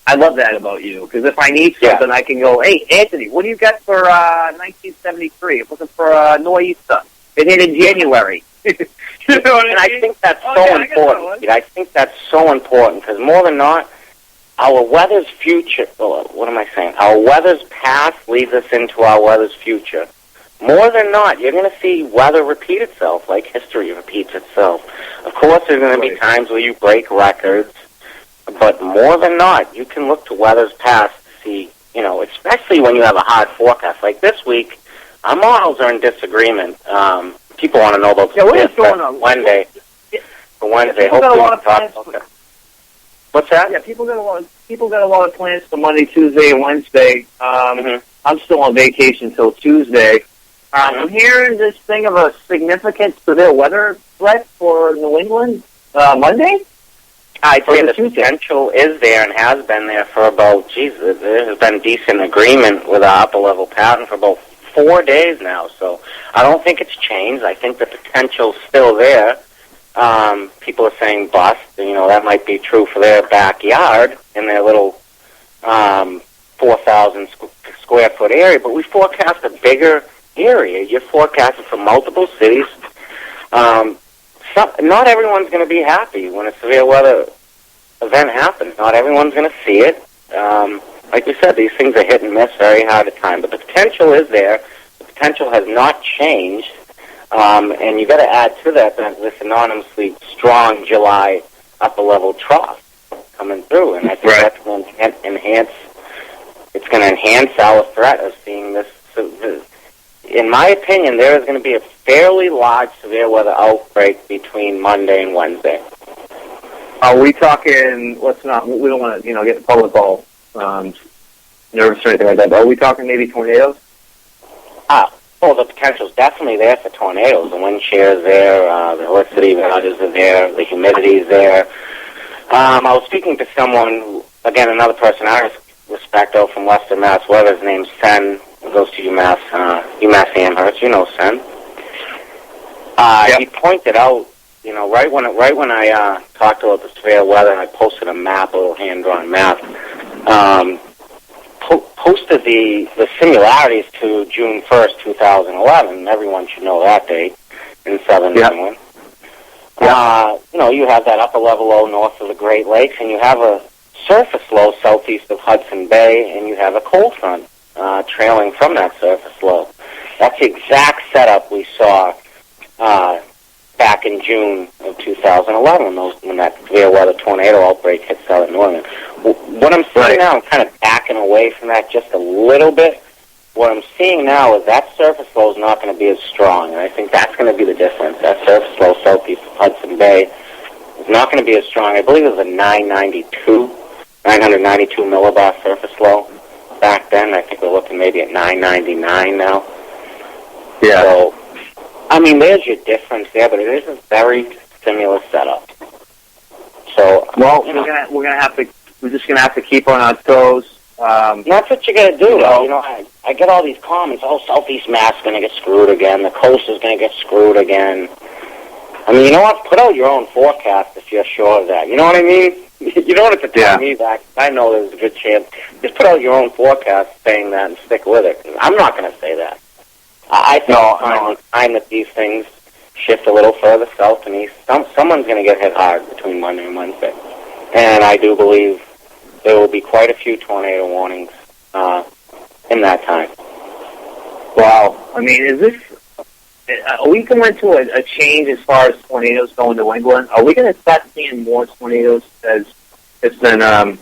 Speaker 2: I love that about you, because if I need something, I can go, hey, Anthony, what do you got for 1973? I'm looking for Nor'easter. It hit in January.
Speaker 1: You know what I mean? I think that's so important. I think that's so important, because more than not, our weather's future, what am I saying? Our weather's past leads us into our weather's future. More than not, you're going to see weather repeat itself, like history repeats itself. Of course, there's going to be times where you break records, but more than not, you can look to weather's past to see, especially when you have a hard forecast. Like this week, our models are in disagreement. People want to know about
Speaker 2: what is going on?
Speaker 1: Wednesday. For Wednesday,
Speaker 2: hopefully we can talk about that.
Speaker 1: What's that?
Speaker 2: Yeah, people got a lot of plans for Monday, Tuesday, and Wednesday. I'm still on vacation till Tuesday. I'm hearing this thing of a significant severe weather threat for New England Monday.
Speaker 1: I'd say the potential is there and has been there for about, there has been decent agreement with our upper-level pattern for about 4 days now. So I don't think it's changed. I think the potential's still there. People are saying bust. That might be true for their backyard in their little 4,000 square foot area, but we forecast a bigger area. You're forecasting for multiple cities. Not everyone's going to be happy when a severe weather event happens. Not everyone's going to see it. Like we said, these things are hit and miss very hard at times, but the potential is there. The potential has not changed. And you got to add to that this anonymously strong July upper-level trough coming through, and I think that's going to enhance. It's going to enhance our threat of seeing this. In my opinion, there is going to be a fairly large severe weather outbreak between Monday and Wednesday.
Speaker 2: Are we talking? We don't want to, get the public all nervous or anything like that. But are we talking maybe tornadoes?
Speaker 1: Well, the potential is definitely there for tornadoes. The wind shear is there, the electricity values are there, the humidity is there. I was speaking to someone, again, another person I respect from Western Mass Weather. His name's Sen. He goes to UMass Amherst. You know Sen. He pointed out, right when I talked about the severe weather, and I posted a map, a little hand-drawn map. Posted the similarities to June 1st, 2011. Everyone should know that date in southern New England. You have that upper level low north of the Great Lakes, and you have a surface low southeast of Hudson Bay, and you have a cold front trailing from that surface low. That's the exact setup we saw back in June of 2011 when that severe weather tornado outbreak hit southern New England. What I'm seeing now, I'm kind of backing away from that just a little bit. What I'm seeing now is that surface low is not going to be as strong, and I think that's going to be the difference. That surface low southeast of Hudson Bay is not going to be as strong. I believe it was a 992 millibar surface low back then. I think we're looking maybe at 999 now.
Speaker 2: Yeah.
Speaker 1: So, I mean, there's your difference there, but it is a very similar setup. So,
Speaker 2: well, we're just gonna have to keep on our toes.
Speaker 1: That's what you got to do. I get all these comments. Oh, Southeast Mass is going to get screwed again. The coast is going to get screwed again. I mean, you know what? Put out your own forecast if you're sure of that. You know what I mean? You don't have to tell me that. I know there's a good chance. Just put out your own forecast saying that and stick with it. I'm not going to say that. I think it's time that these things shift a little further south and east. Someone's going to get hit hard between Monday and Wednesday. And I do believe there will be quite a few tornado warnings in that time.
Speaker 2: Wow. I mean, are we going to a change as far as tornadoes going to England? Are we going to start seeing more tornadoes as it's been the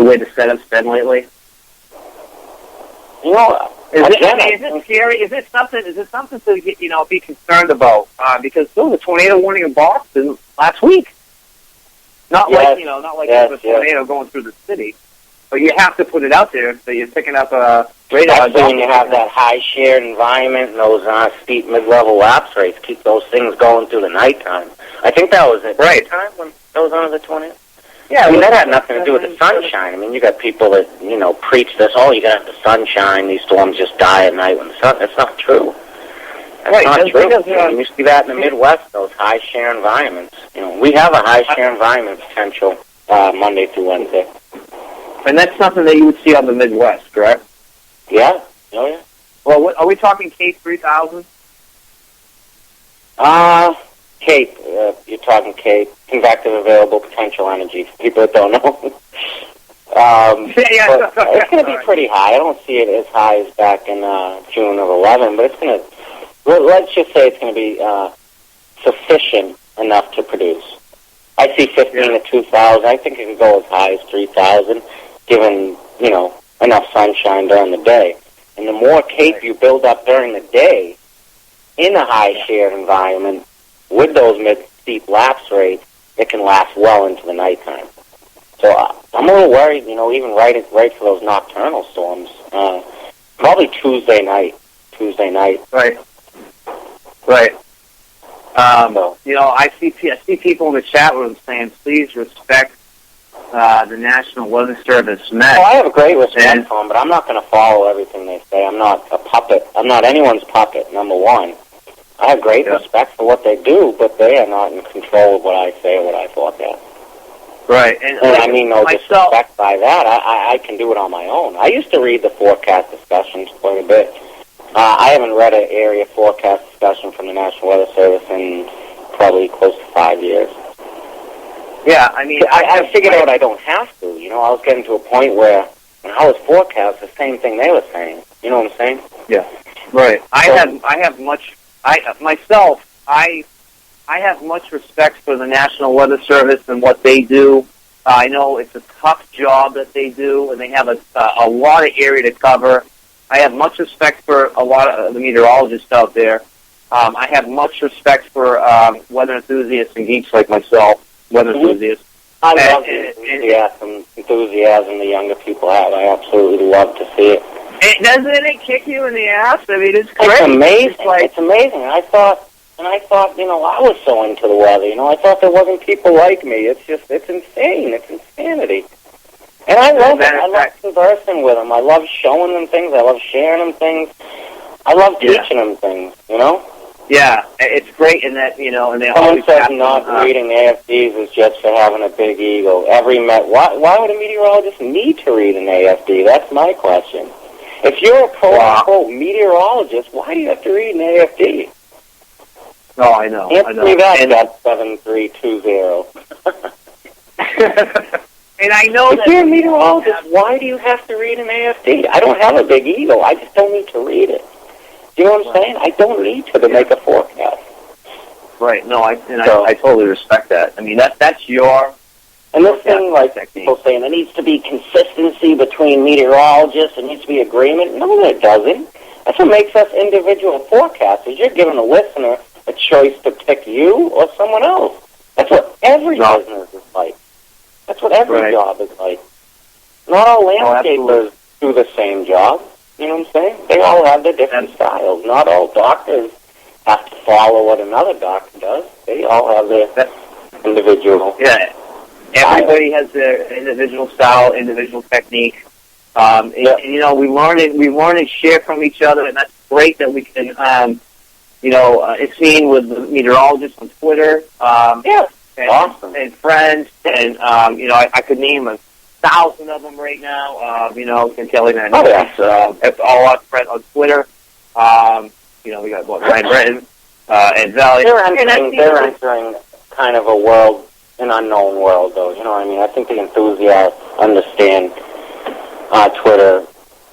Speaker 2: way the setup's been lately?
Speaker 1: You know,
Speaker 2: is it scary? Is it something to be concerned about? Because there was a tornado warning in Boston last week. Not like there's a tornado going through the city, but you have to put it out there so you're picking up a radar.
Speaker 1: Especially when you have that high shared environment and those steep mid-level lapse rates, keep those things going through the nighttime. I think that was at nighttime when those on the tornado. Yeah, I mean that had nothing to do with the sunshine. I mean, you got people that preach this. Oh, you got to have the sunshine. These storms just die at night when the sun. That's not true. That's not true. You see that in the Midwest, those high share environments. We have a high share environment potential Monday through Wednesday.
Speaker 2: And that's something that you would see on the Midwest, correct?
Speaker 1: Yeah. Oh, yeah.
Speaker 2: Well, are we talking Cape 3000?
Speaker 1: Cape. You're talking Cape. Convective available potential energy. For people that don't know. It's going to be pretty high. I don't see it as high as back in June of 11, but it's going to... Let's just say it's going to be sufficient enough to produce. I see 15 to 2,000. I think it can go as high as 3,000, given, enough sunshine during the day. And the more Cape you build up during the day in a high-shared environment with those mid-steep lapse rates, it can last well into the nighttime. So I'm a little worried, even right for those nocturnal storms. Probably Tuesday night.
Speaker 2: Right. I see people in the chat room saying, please respect the National Weather Service Met.
Speaker 1: Oh, I have a great respect for them, but I'm not going to follow everything they say. I'm not a puppet. I'm not anyone's puppet, number one. I have great respect for what they do, but they are not in control of what I say or what I forecast.
Speaker 2: Right.
Speaker 1: And I mean no disrespect by that. I can do it on my own. I used to read the forecast discussions quite a bit. I haven't read an area forecast discussion from the National Weather Service in probably close to 5 years.
Speaker 2: Yeah, I mean...
Speaker 1: I figured out I don't have to. I was getting to a point where when I was forecast, the same thing they were saying. You know what I'm saying?
Speaker 2: Yeah. Right. I have much respect for the National Weather Service and what they do. I know it's a tough job that they do, and they have a lot of area to cover. I have much respect for a lot of the meteorologists out there. I have much respect for weather enthusiasts and geeks like myself, enthusiasts.
Speaker 1: I love the enthusiasm the younger people have. I absolutely love to see it.
Speaker 2: Doesn't it kick you in the ass? I mean, it's great.
Speaker 1: It's amazing. It's amazing. I thought, I was so into the weather. I thought there wasn't people like me. It's insane. It's insanity. And I love it. I love conversing with them. I love showing them things. I love sharing them things. I love teaching them things,
Speaker 2: Yeah, it's great in that, and they
Speaker 1: Someone says not reading AFDs is just for having a big ego. Why would a meteorologist need to read an AFD? That's my question. If you're a quote-unquote meteorologist, why do you have to read an AFD?
Speaker 2: No, I know.
Speaker 1: Answer me that, 7320.
Speaker 2: And I know
Speaker 1: if
Speaker 2: that
Speaker 1: you're a meteorologist, why do you have to read an AFD? I don't have a big ego. I just don't need to read it. Do you know what I'm saying? I don't need to make a forecast.
Speaker 2: Right. No, I totally respect that. I mean, that's your...
Speaker 1: And this thing, like people saying, there needs to be consistency between meteorologists, there needs to be agreement. No, there doesn't. That's what makes us individual forecasters. You're giving the listener a choice to pick you or someone else. That's what every business is like. That's what every job is like. Not all landscapers do the same job. You know what I'm saying? They all have their different styles. Not all doctors have to follow what another doctor does. They all have their individual.
Speaker 2: Yeah. Everybody has their individual style, individual technique. And, you know, we learn and share from each other, and that's great that we can, it's seen with the meteorologists on Twitter. And friends, and, I could name 1,000 of them right now, can tell you that. It's all our friends on Twitter. We got, Ryan Britton, and Valley.
Speaker 1: They're entering kind of a world, an unknown world, though. You know what I mean? I think the enthusiasts understand Twitter.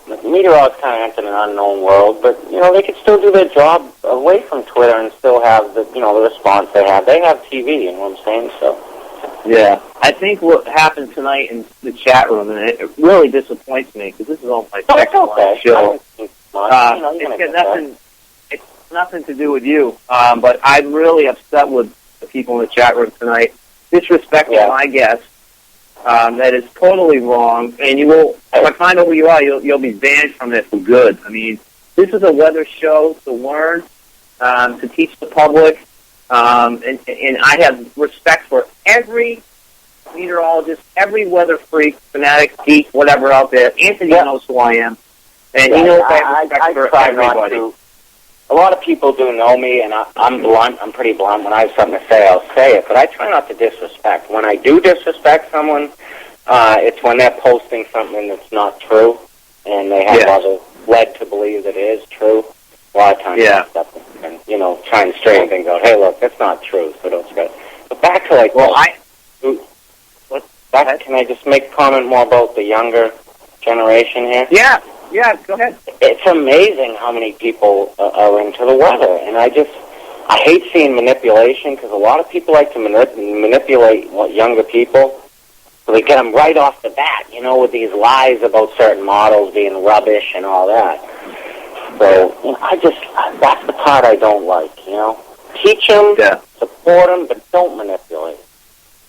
Speaker 1: Meteorologists kind of enter an unknown world, but, they could still do their job away from Twitter and still have the response they have. They have TV, you know what I'm saying? So.
Speaker 2: Yeah. I think what happened tonight in the chat room, and it really disappoints me, because this is all my second show. It's nothing to do with you, but I'm really upset with the people in the chat room tonight. Disrespecting my guests. That is totally wrong, and you will. If I find out who you are, you'll be banned from it for good. I mean, this is a weather show to learn, to teach the public, and I have respect for every meteorologist, every weather freak, fanatic, geek, whatever out there. Anthony knows who I am, and he knows I have respect for everybody.
Speaker 1: A lot of people do know me, and I'm blunt. I'm pretty blunt. When I have something to say, I'll say it. But I try not to disrespect. When I do disrespect someone, it's when they're posting something that's not true, and they have others led to believe that it is true. A lot of times, and trying to straighten things out. Hey, look, that's not true, so don't spread. But back to can I just make a comment more about the younger generation here?
Speaker 2: Yeah, go ahead.
Speaker 1: It's amazing how many people are into the weather, and I hate seeing manipulation, because a lot of people like to manipulate younger people, so they get them right off the bat, with these lies about certain models being rubbish and all that. So, that's the part I don't like, Teach them, support them, but don't manipulate.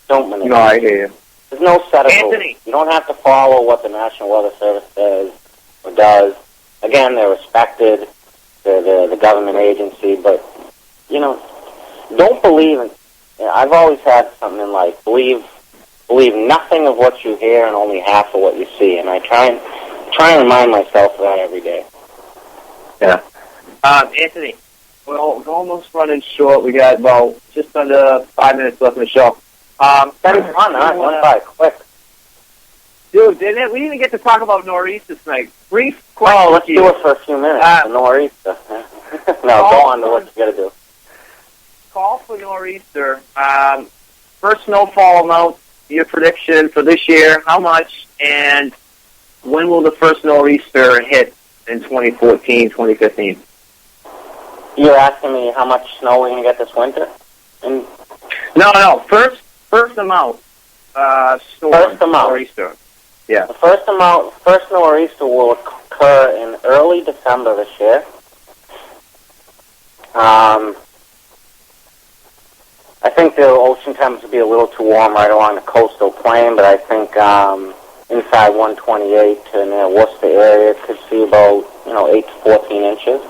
Speaker 2: No, I hear you.
Speaker 1: There's no set of rules. You don't have to follow what the National Weather Service says or does. Again, they're respected. They're the government agency, but, don't believe in... I've always had something in life. Believe nothing of what you hear and only half of what you see, and I try and remind myself of that every day.
Speaker 2: Yeah. Anthony, we're almost running short. We got about just under 5 minutes left in the show.
Speaker 1: That is fun, huh? Went by quick.
Speaker 2: Dude, we didn't even get to talk about nor'easters tonight. Brief question.
Speaker 1: Oh, let's do it for a few minutes. Nor'easter. No, go on to what you got to do.
Speaker 2: Call for nor'easter. First snowfall amount, your prediction for this year, how much, and when will the first nor'easter hit in 2014, 2015?
Speaker 1: You're asking me how much snow we're going to get this winter?
Speaker 2: No. First amount. First amount. Nor'easter. Yeah.
Speaker 1: The first nor'easter will occur in early December this year. I think the ocean temps will be a little too warm right along the coastal plain, but I think inside 128 to near Worcester area could see about 8 to 14 inches.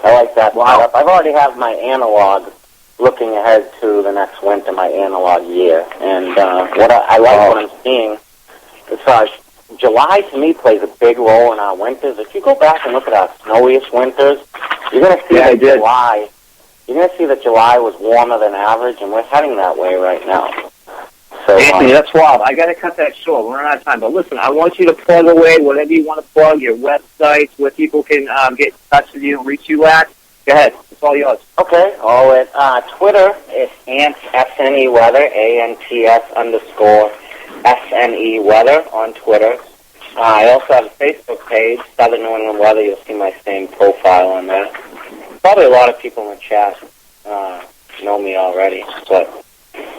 Speaker 1: I like that setup. I've already have my analog looking ahead to the next winter, my analog year, and what I'm seeing. July, to me, plays a big role in our winters. If you go back and look at our snowiest winters, you're going to see that July. You're going to see that July was warmer than average, and we're heading that way right now. So,
Speaker 2: Anthony, that's wild. I got to cut that short. We're out of time. But listen, I want you to plug away whatever you want to plug, your websites, where people can get in touch with you and reach you at. Go ahead. It's all yours.
Speaker 1: Okay. Twitter is Ants, SNE Weather, ANTS _ SNE Weather on Twitter. I also have a Facebook page, Southern New England Weather. You'll see my same profile on that. Probably a lot of people in the chat know me already, but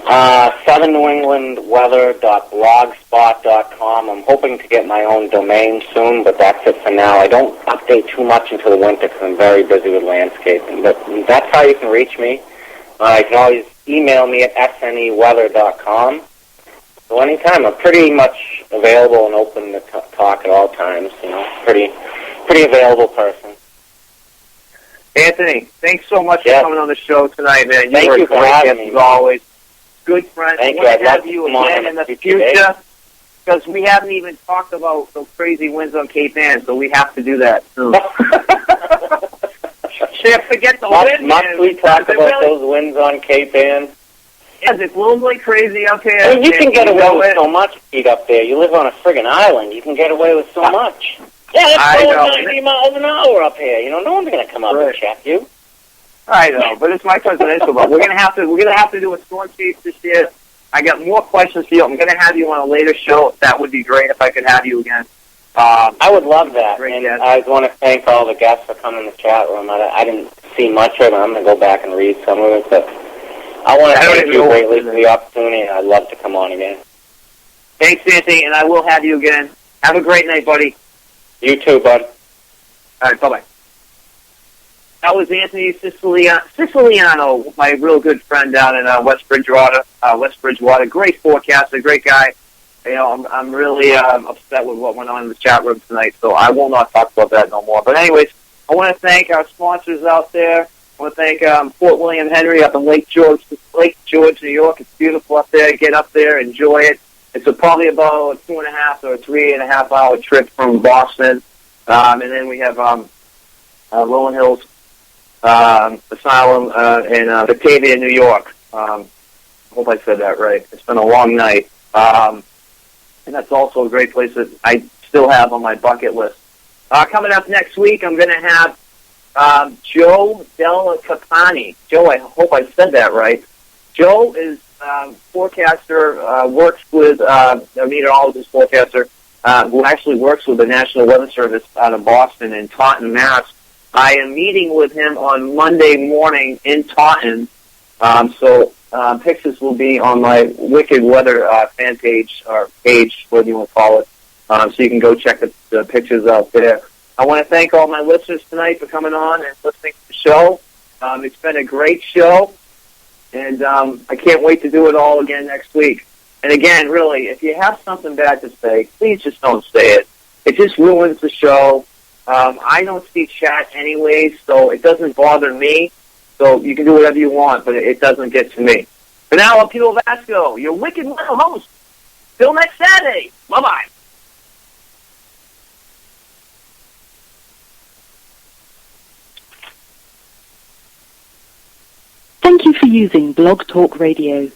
Speaker 1: southernnewenglandweather.blogspot.com. I'm hoping to get my own domain soon, but that's it for now. I don't update too much until the winter because I'm very busy with landscaping. But that's how you can reach me. You can always email me at sneweather.com. So anytime, I'm pretty much available and open to talk at all times. Pretty available person.
Speaker 2: Anthony, thanks so much for coming on the show tonight, man.
Speaker 1: Thank you for having me,
Speaker 2: as always. Good friend.
Speaker 1: Thank you.
Speaker 2: We'll
Speaker 1: I'd
Speaker 2: have you again in the future because we haven't even talked about those crazy winds on Cape Ann, so we have to do that soon. Forget the wind.
Speaker 1: Must we talk about those winds on Cape Ann?
Speaker 2: Yes, it blows like crazy up here.
Speaker 1: I mean, you can get away with so much, Pete, up there. You live on a friggin' island. You can get away with so much. Yeah, it's going 90 miles an hour up here. No one's going to come up and check you.
Speaker 2: I know, but it's my presidential vote. We're gonna have to do a storm chase this year. I got more questions for you. I'm gonna have you on a later show. That would be great if I could have you again.
Speaker 1: I would love that. And I want to thank all the guests for coming in the chat room. I didn't see much of it. I'm gonna go back and read some of it, but I want to thank you greatly for the opportunity, and I'd love to come on again.
Speaker 2: Thanks, Anthony, and I will have you again. Have a great night, buddy.
Speaker 1: You too, bud.
Speaker 2: All right, bye-bye. That was Anthony Siciliano, my real good friend down in West Bridgewater. Great forecaster, great guy. I'm really upset with what went on in the chat room tonight, so I will not talk about that no more. But anyways, I want to thank our sponsors out there. I want to thank Fort William Henry up in Lake George, New York. It's beautiful up there. Get up there, enjoy it. It's probably about a 2.5 or 3.5 hour trip from Boston. And then we have Rolling Hills Asylum in Batavia, New York. I hope I said that right. It's been a long night. And that's also a great place that I still have on my bucket list. Coming up next week, I'm going to have Joe Della Capani. Joe, I hope I said that right. Joe is forecaster, works with a meteorologist forecaster who actually works with the National Weather Service out of Boston in Taunton, Mass. I am meeting with him on Monday morning in Taunton, so pictures will be on my Wicked Weather fan page, or page, whatever you want to call it, so you can go check the pictures out there. I want to thank all my listeners tonight for coming on and listening to the show. It's been a great show, and I can't wait to do it all again next week. And again, really, if you have something bad to say, please just don't say it. It just ruins the show. I don't see chat anyways, so it doesn't bother me. So you can do whatever you want, but it doesn't get to me. For now, I'm Peter Vasco, your Wicked Weather host. Till next Saturday. Bye-bye.
Speaker 3: Thank you for using Blog Talk Radio.